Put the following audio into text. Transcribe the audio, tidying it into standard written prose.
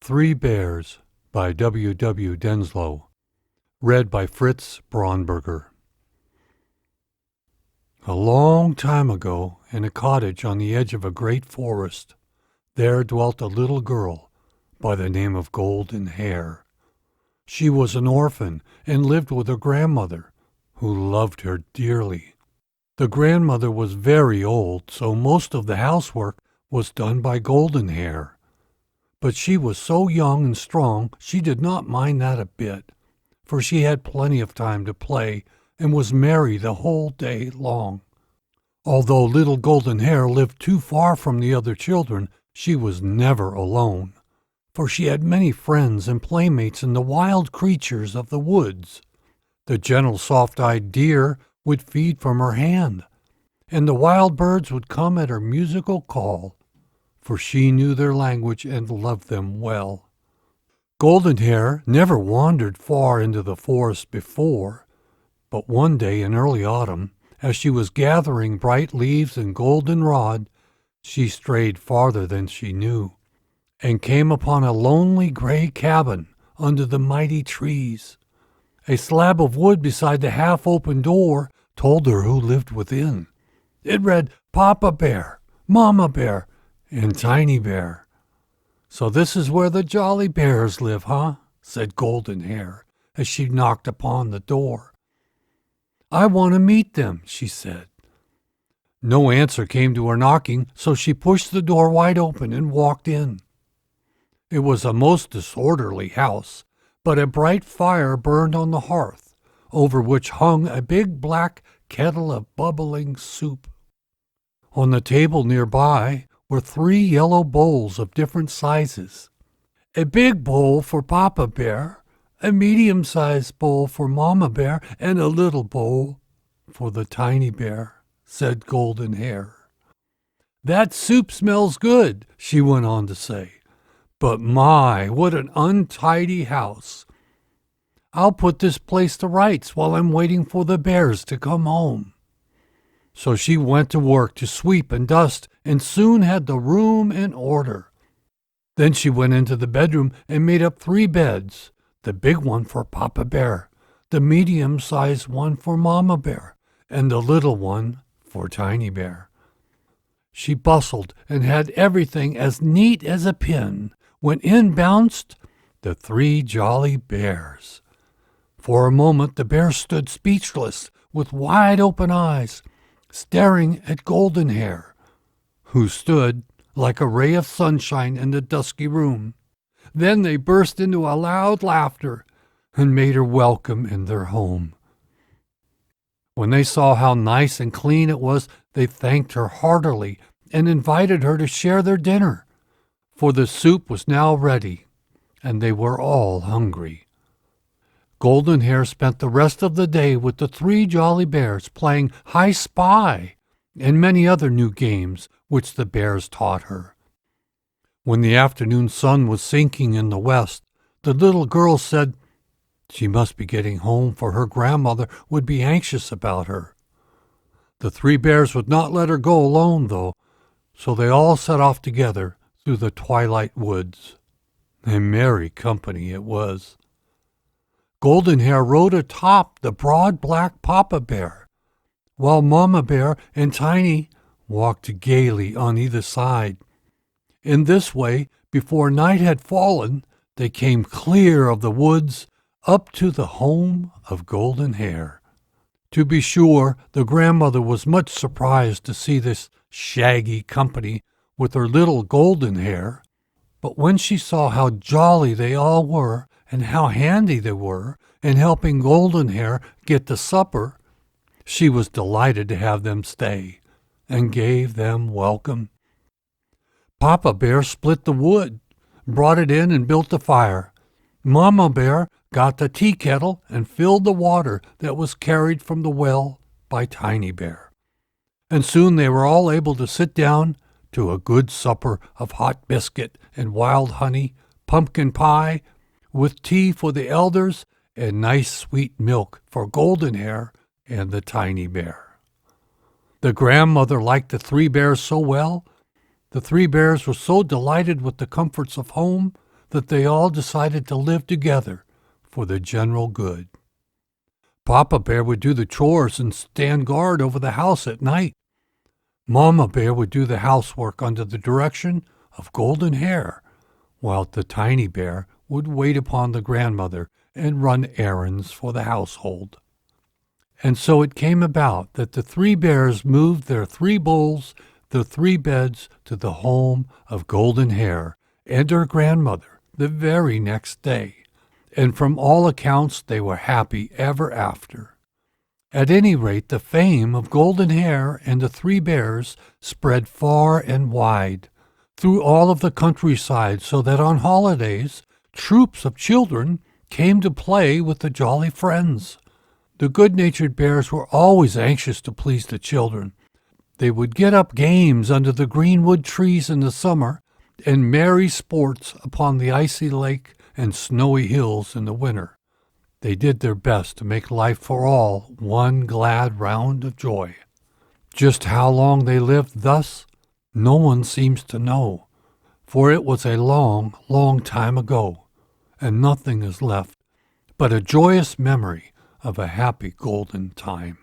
Three Bears by W. Denslow. Read by Fritz, Braunberger. A long time ago, in a cottage on the edge of a great forest, there dwelt a little girl by the name of Golden Hair. She was an orphan and lived with her grandmother, who loved her dearly. The grandmother was very old, so most of the housework was done by Golden Hair. But she was so young and strong she did not mind that a bit, for she had plenty of time to play and was merry the whole day long. Although little Golden Hair lived too far from the other children, she was never alone, for she had many friends and playmates in the wild creatures of the woods. The gentle soft-eyed deer would feed from her hand, and the wild birds would come at her musical call, for she knew their language and loved them well. Golden Hair never wandered far into the forest before, but one day in early autumn, as she was gathering bright leaves and goldenrod, she strayed farther than she knew, and came upon a lonely gray cabin under the mighty trees. A slab of wood beside the half-open door told her who lived within. It read, "Papa Bear, Mama Bear, and Tiny Bear." "So this is where the jolly bears live, huh?" said Golden Hair as she knocked upon the door. "I want to meet them," she said. No answer came to her knocking, so she pushed the door wide open and walked in. It was a most disorderly house, but a bright fire burned on the hearth, over which hung a big black kettle of bubbling soup. On the table nearby were 3 yellow bowls of different sizes. A big bowl for Papa Bear, a medium-sized bowl for Mama Bear, and a little bowl for the Tiny Bear, said Golden Hair. "That soup smells good," she went on to say. "But my, what an untidy house. I'll put this place to rights while I'm waiting for the bears to come home." So she went to work to sweep and dust and soon had the room in order. Then she went into the bedroom and made up 3 beds, the big one for Papa Bear, the medium-sized one for Mama Bear, and the little one for Tiny Bear. She bustled and had everything as neat as a pin when in bounced the 3 jolly bears. For a moment the bears stood speechless with wide-open eyes, staring at Golden Hair, who stood like a ray of sunshine in the dusky room. Then they burst into a loud laughter and made her welcome in their home. When they saw how nice and clean it was, they thanked her heartily and invited her to share their dinner, for the soup was now ready, and they were all hungry. Golden Hair spent the rest of the day with the 3 jolly bears playing I Spy and many other new games which the bears taught her. When the afternoon sun was sinking in the west, the little girl said she must be getting home, for her grandmother would be anxious about her. The 3 bears would not let her go alone, though, so they all set off together through the twilight woods. A merry company it was. Golden Hair rode atop the broad black Papa Bear, while Mama Bear and Tiny walked gaily on either side. In this way, before night had fallen, they came clear of the woods up to the home of Golden Hair. To be sure, the grandmother was much surprised to see this shaggy company with her little Golden Hair, but when she saw how jolly they all were and how handy they were in helping Golden Hair get the supper, she was delighted to have them stay and gave them welcome. Papa Bear split the wood, brought it in and built the fire. Mama Bear got the tea kettle and filled the water that was carried from the well by Tiny Bear. And soon they were all able to sit down to a good supper of hot biscuit and wild honey, pumpkin pie, with tea for the elders and nice sweet milk for Golden Hair and the Tiny Bear. The grandmother liked the 3 bears so well, the 3 bears were so delighted with the comforts of home, that they all decided to live together for the general good. Papa Bear would do the chores and stand guard over the house at night. Mama Bear would do the housework under the direction of Golden Hair, while the tiny bear would wait upon the grandmother and run errands for the household. And so it came about that the three bears moved their three bowls, the three beds, to the home of Golden Hair and her grandmother the very next day, and from all accounts they were happy ever after. At any rate, the fame of Golden Hair and the three bears spread far and wide through all of the countryside, so that on holidays troops of children came to play with the jolly friends. The good-natured bears were always anxious to please the children. They would get up games under the greenwood trees in the summer and merry sports upon the icy lake and snowy hills in the winter. They did their best to make life for all one glad round of joy. Just how long they lived thus, no one seems to know, for it was a long, long time ago, and nothing is left but a joyous memory of a happy golden time.